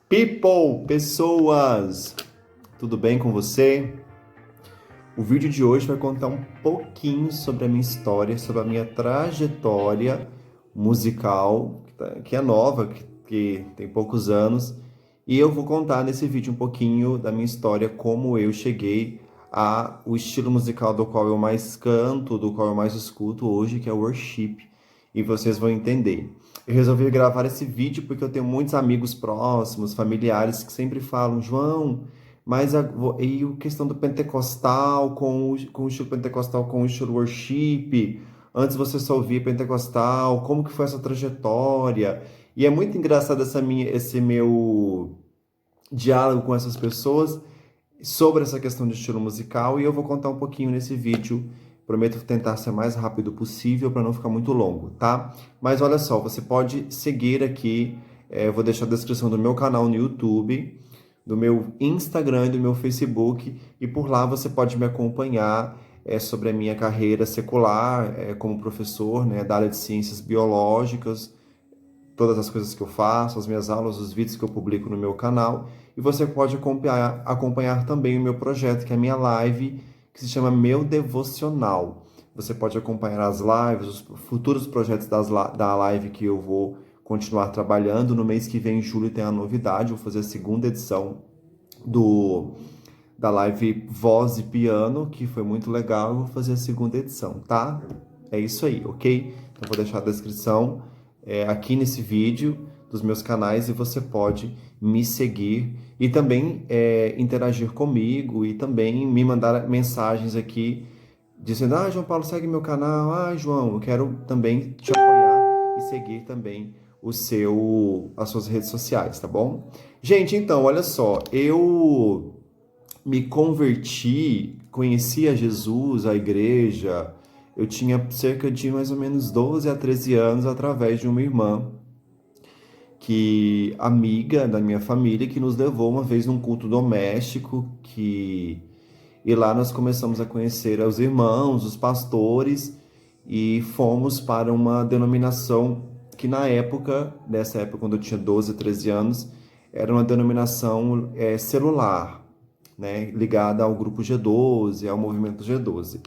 People, pessoas, tudo bem com você? O vídeo de hoje vai contar um pouquinho sobre a minha história, sobre a minha trajetória musical, que é nova, que tem poucos anos, e eu vou contar nesse vídeo um pouquinho da minha história, como eu cheguei ao estilo musical do qual eu mais canto, do qual eu mais escuto hoje, que é o worship, e vocês vão entender. Eu resolvi gravar esse vídeo porque eu tenho muitos amigos próximos, familiares, que sempre falam, João, mas e a questão do pentecostal com o estilo pentecostal com o estilo worship? Antes você só ouvia pentecostal, como que foi essa trajetória? E é muito engraçado esse meu diálogo com essas pessoas sobre essa questão de estilo musical e eu vou contar um pouquinho nesse vídeo. Prometo tentar ser mais rápido possível para não ficar muito longo, tá? Mas olha só, você pode seguir aqui, eu vou deixar a descrição do meu canal no YouTube, do meu Instagram e do meu Facebook, e por lá você pode me acompanhar sobre a minha carreira secular como professor, né, da área de ciências biológicas, todas as coisas que eu faço, as minhas aulas, os vídeos que eu publico no meu canal. E você pode acompanhar também o meu projeto, que é a minha live, que se chama Meu Devocional. Você pode acompanhar as lives, os futuros projetos da live que eu vou continuar trabalhando. No mês que vem, em julho, tem a novidade, vou fazer a segunda edição do da live Voz e Piano, que foi muito legal. Eu vou fazer a segunda edição, tá? É isso aí, ok? Então, vou deixar a descrição aqui nesse vídeo dos meus canais e você pode me seguir e também interagir comigo e também me mandar mensagens aqui dizendo, João Paulo, segue meu canal, João, eu quero também te apoiar e seguir também as suas redes sociais, tá bom? Gente, então, olha só, eu me converti, conheci a Jesus, a igreja, eu tinha cerca de mais ou menos 12 a 13 anos através de uma irmã, amiga da minha família, que nos levou uma vez num culto doméstico, e lá nós começamos a conhecer os irmãos, os pastores, e fomos para uma denominação que nessa época, quando eu tinha 12, 13 anos, era uma denominação celular, né, ligada ao grupo G12, ao movimento G12.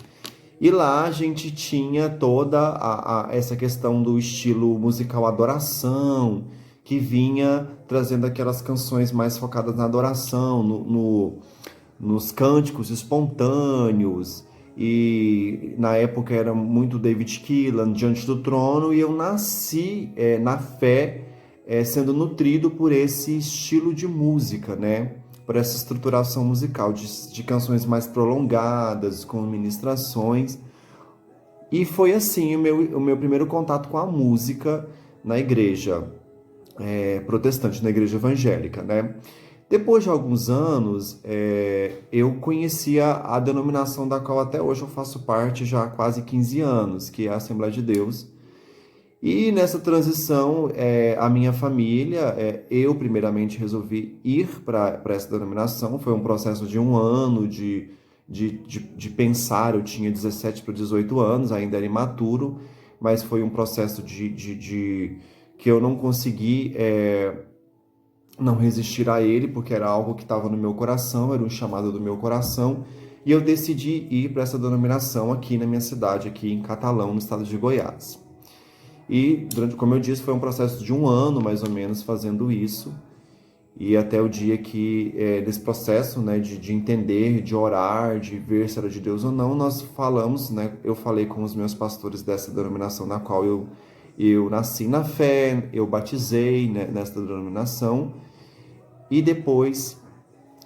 E lá a gente tinha toda essa questão do estilo musical adoração, que vinha trazendo aquelas canções mais focadas na adoração, nos cânticos espontâneos. E na época era muito David Keelan, Diante do Trono, e eu nasci na fé, sendo nutrido por esse estilo de música, né? Por essa estruturação musical, de canções mais prolongadas, com ministrações. E foi assim o meu primeiro contato com a música na igreja protestante, na igreja evangélica, né? Depois de alguns anos, eu conhecia a denominação da qual até hoje eu faço parte já há quase 15 anos, que é a Assembleia de Deus. E nessa transição, a minha família, eu primeiramente resolvi ir para essa denominação. Foi um processo de um ano de pensar. Eu tinha 17 para 18 anos, ainda era imaturo, mas foi um processo que eu não consegui não resistir a ele, porque era algo que estava no meu coração, era um chamado do meu coração. E eu decidi ir para essa denominação aqui na minha cidade, aqui em Catalão, no estado de Goiás. E, como eu disse, foi um processo de um ano, mais ou menos, fazendo isso. E até o dia que, nesse processo, né, de entender, de orar, de ver se era de Deus ou não, nós falamos, né, eu falei com os meus pastores dessa denominação na qual eu nasci na fé, eu batizei, né, nessa denominação. E depois,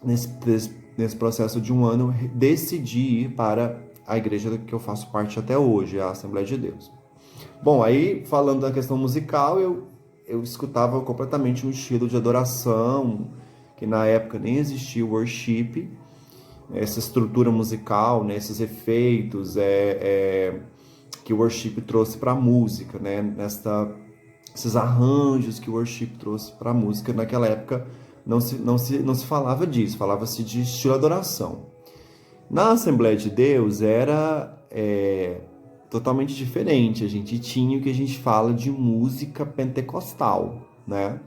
nesse processo de um ano, eu decidi ir para a igreja que eu faço parte até hoje, a Assembleia de Deus. Bom, aí falando da questão musical, eu escutava completamente um estilo de adoração, que na época nem existia o worship, essa estrutura musical, né, esses efeitos que o worship trouxe para a música, né, esses arranjos que o worship trouxe para a música. Naquela época não se falava disso, falava-se de estilo adoração. Na Assembleia de Deus era totalmente diferente. A gente tinha o que a gente fala de música pentecostal, né?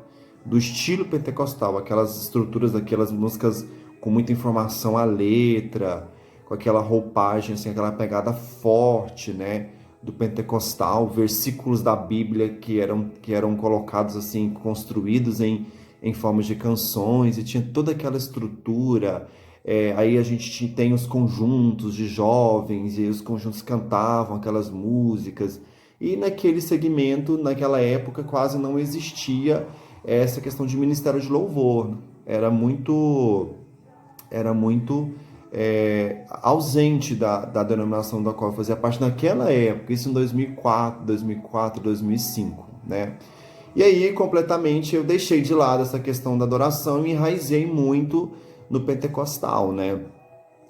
do estilo pentecostal, aquelas estruturas daquelas músicas com muita informação à letra, com aquela roupagem, assim, aquela pegada forte, né, do pentecostal, versículos da Bíblia que eram colocados assim, construídos em formas de canções, e tinha toda aquela estrutura. Aí a gente tem os conjuntos de jovens, e os conjuntos cantavam aquelas músicas, e naquele segmento, naquela época, quase não existia essa questão de ministério de louvor. Era muito ausente da denominação da qual eu fazia parte naquela época, isso em 2004, 2005, né? E aí, completamente, eu deixei de lado essa questão da adoração e me enraizei muito no pentecostal, né?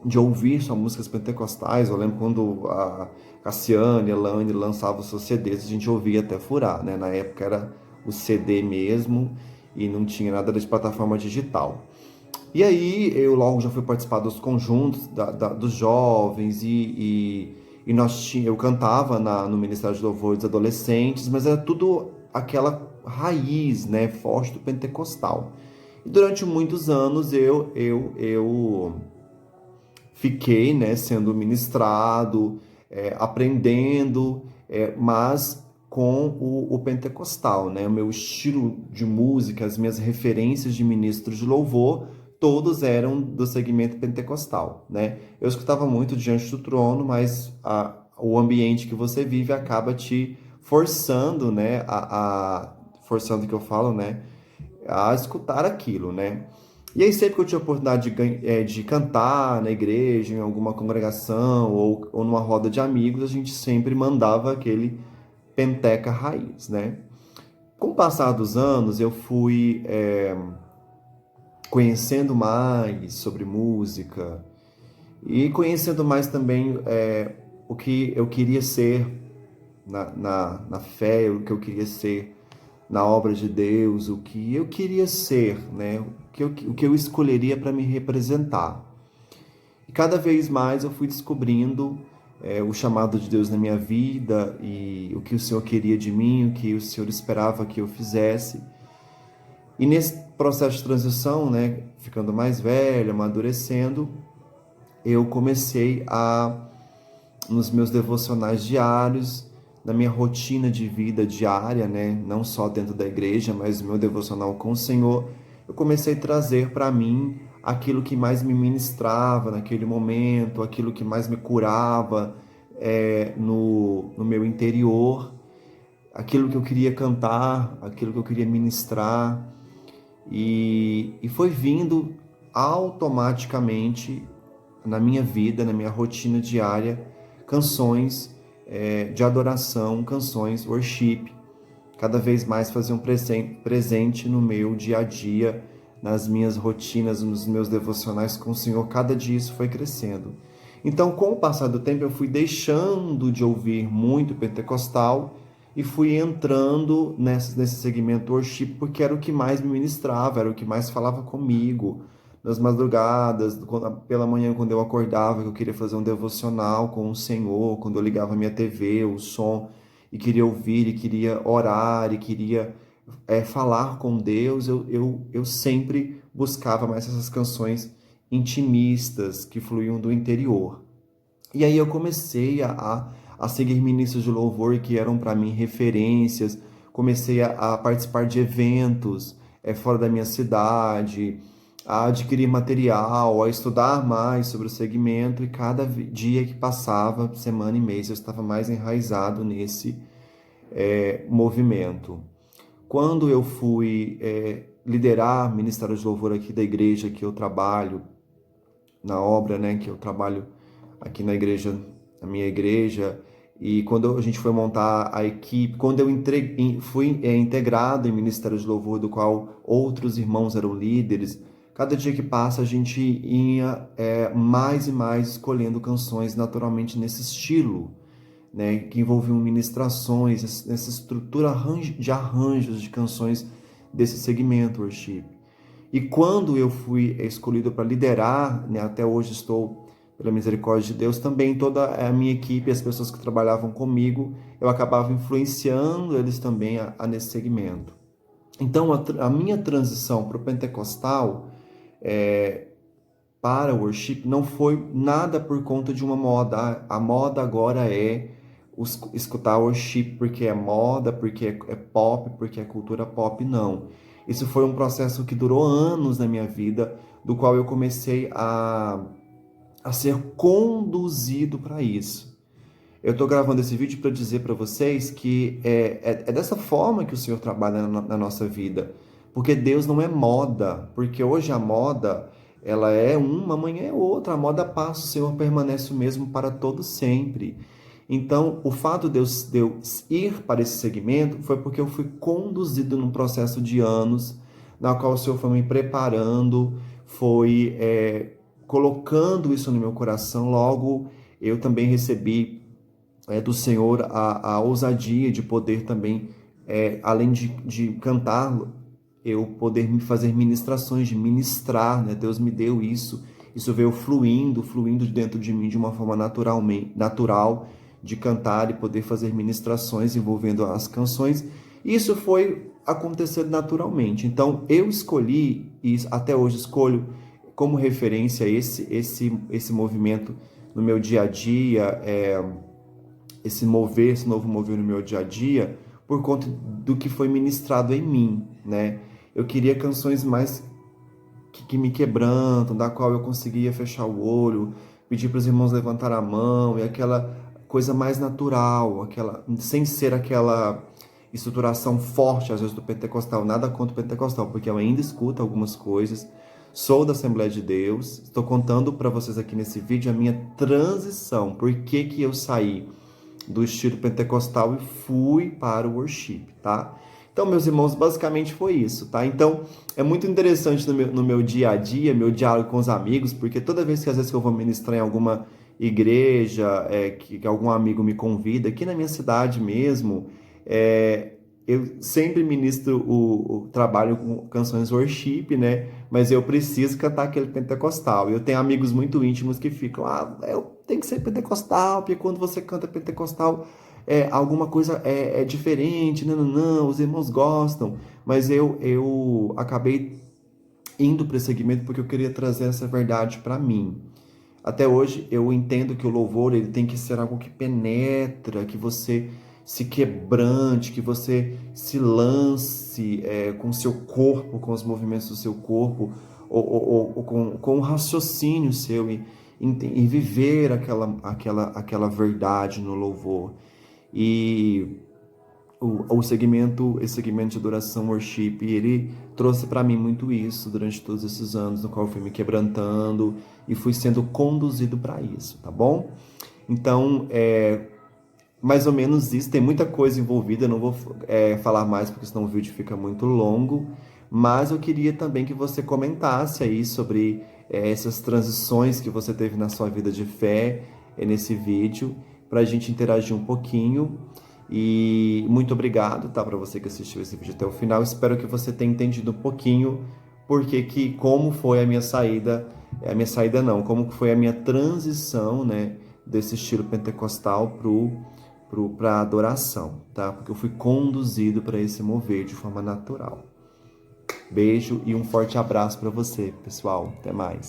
De ouvir só músicas pentecostais. Eu lembro quando a Cassiane, a Elaine lançavam os seus CDs, a gente ouvia até furar, né? Na época era o CD mesmo e não tinha nada de plataforma digital. E aí eu logo já fui participar dos conjuntos dos jovens e eu cantava no Ministério de Louvor dos Adolescentes, mas era tudo aquela raiz, né, forte do pentecostal. E durante muitos anos eu fiquei, né, sendo ministrado, aprendendo, mas com o pentecostal, né? O meu estilo de música, as minhas referências de ministros de louvor, todos eram do segmento pentecostal, né? Eu escutava muito Diante do Trono, mas o ambiente que você vive acaba te forçando, né? Forçando que eu falo, né? A escutar aquilo, né? E aí sempre que eu tinha a oportunidade de cantar na igreja, em alguma congregação ou numa roda de amigos, a gente sempre mandava aquele penteca raiz, né? Com o passar dos anos, eu fui conhecendo mais sobre música e conhecendo mais também o que eu queria ser na fé, o que eu queria ser na obra de Deus, o que eu queria ser, né? O que eu escolheria para me representar. E cada vez mais eu fui descobrindo o chamado de Deus na minha vida e o que o Senhor queria de mim, o que o Senhor esperava que eu fizesse. E nesse processo de transição, né, ficando mais velho, amadurecendo, eu comecei nos meus devocionais diários, na minha rotina de vida diária, né, não só dentro da igreja, mas no meu devocional com o Senhor, eu comecei a trazer para mim aquilo que mais me ministrava naquele momento, aquilo que mais me curava no meu interior, aquilo que eu queria cantar, aquilo que eu queria ministrar. E foi vindo automaticamente na minha vida, na minha rotina diária, canções de adoração, canções worship, cada vez mais fazer um presente no meu dia a dia, nas minhas rotinas, nos meus devocionais com o Senhor. Cada dia isso foi crescendo. Então, com o passar do tempo, eu fui deixando de ouvir muito pentecostal e fui entrando nesse segmento worship, porque era o que mais me ministrava, era o que mais falava comigo. Nas madrugadas, pela manhã, quando eu acordava, que eu queria fazer um devocional com o Senhor, quando eu ligava a minha TV, o som, e queria ouvir, e queria orar, e queria falar com Deus, eu sempre buscava mais essas canções intimistas que fluíam do interior. E aí eu comecei a seguir ministros de louvor que eram para mim referências, comecei a participar de eventos fora da minha cidade, a adquirir material, a estudar mais sobre o segmento, e cada dia que passava, semana e mês, eu estava mais enraizado nesse movimento. Quando eu fui liderar Ministério de Louvor aqui da igreja que eu trabalho, na obra, né, que eu trabalho aqui na igreja, na minha igreja, e quando a gente foi montar a equipe, quando eu fui integrado em Ministério de Louvor, do qual outros irmãos eram líderes, cada dia que passa a gente ia mais e mais escolhendo canções naturalmente nesse estilo, né, que envolviam ministrações, nessa estrutura de arranjos de canções desse segmento worship. E quando eu fui escolhido para liderar, né, até hoje estou, pela misericórdia de Deus, também toda a minha equipe, as pessoas que trabalhavam comigo, eu acabava influenciando eles também nesse segmento. Então, a minha transição para o pentecostal, para o worship, não foi nada por conta de uma moda. A moda agora é escutar worship porque é moda, porque é pop, porque é cultura pop. Não. Isso foi um processo que durou anos na minha vida, do qual eu comecei a ser conduzido para isso. Eu estou gravando esse vídeo para dizer para vocês que é dessa forma que o Senhor trabalha na nossa vida. Porque Deus não é moda. Porque hoje a moda, ela é uma, amanhã é outra. A moda passa, o Senhor permanece o mesmo para todo sempre. Então, o fato de eu ir para esse segmento foi porque eu fui conduzido num processo de anos, na qual o Senhor foi me preparando, foi colocando isso no meu coração. Logo, eu também recebi do Senhor a ousadia de poder também, além de cantar, eu poder me fazer ministrações, de ministrar, né? Deus me deu isso. Isso veio fluindo dentro de mim de uma forma natural, de cantar e poder fazer ministrações envolvendo as canções. Isso foi acontecendo naturalmente. Então, eu escolhi, e até hoje escolho como referência esse movimento no meu dia a dia, esse novo mover no meu dia a dia, por conta do que foi ministrado em mim, né? Eu queria canções mais que me quebrantam, da qual eu conseguia fechar o olho, pedir para os irmãos levantar a mão, e aquela coisa mais natural, aquela, sem ser aquela estruturação forte, às vezes, do pentecostal. Nada contra o pentecostal, porque eu ainda escuto algumas coisas, sou da Assembleia de Deus, estou contando para vocês aqui nesse vídeo a minha transição, por que eu saí do estilo pentecostal e fui para o worship, tá? Então, meus irmãos, basicamente foi isso, tá? Então, é muito interessante no meu dia a dia, meu diálogo com os amigos, porque toda vez que às vezes que eu vou ministrar em alguma igreja, que algum amigo me convida, aqui na minha cidade mesmo, eu sempre ministro o trabalho com canções worship, né? Mas eu preciso cantar aquele pentecostal. Eu tenho amigos muito íntimos que ficam, eu tenho que ser pentecostal, porque quando você canta pentecostal, alguma coisa é diferente, não, os irmãos gostam. Mas eu acabei indo para esse segmento porque eu queria trazer essa verdade para mim. Até hoje eu entendo que o louvor ele tem que ser algo que penetra, que você se quebrante, que você se lance com o seu corpo, com os movimentos do seu corpo, ou com o raciocínio seu em viver aquela verdade no louvor. E esse segmento de adoração worship, ele trouxe para mim muito isso durante todos esses anos, no qual eu fui me quebrantando e fui sendo conduzido para isso, tá bom? Então, mais ou menos isso, tem muita coisa envolvida, eu não vou falar mais porque senão o vídeo fica muito longo, mas eu queria também que você comentasse aí sobre essas transições que você teve na sua vida de fé nesse vídeo, para a gente interagir um pouquinho. E muito obrigado, tá, para você que assistiu esse vídeo até o final. Espero que você tenha entendido um pouquinho como foi a minha saída não, como foi a minha transição, né, desse estilo pentecostal para adoração, tá? Porque eu fui conduzido para esse mover de forma natural. Beijo e um forte abraço para você, pessoal. Até mais.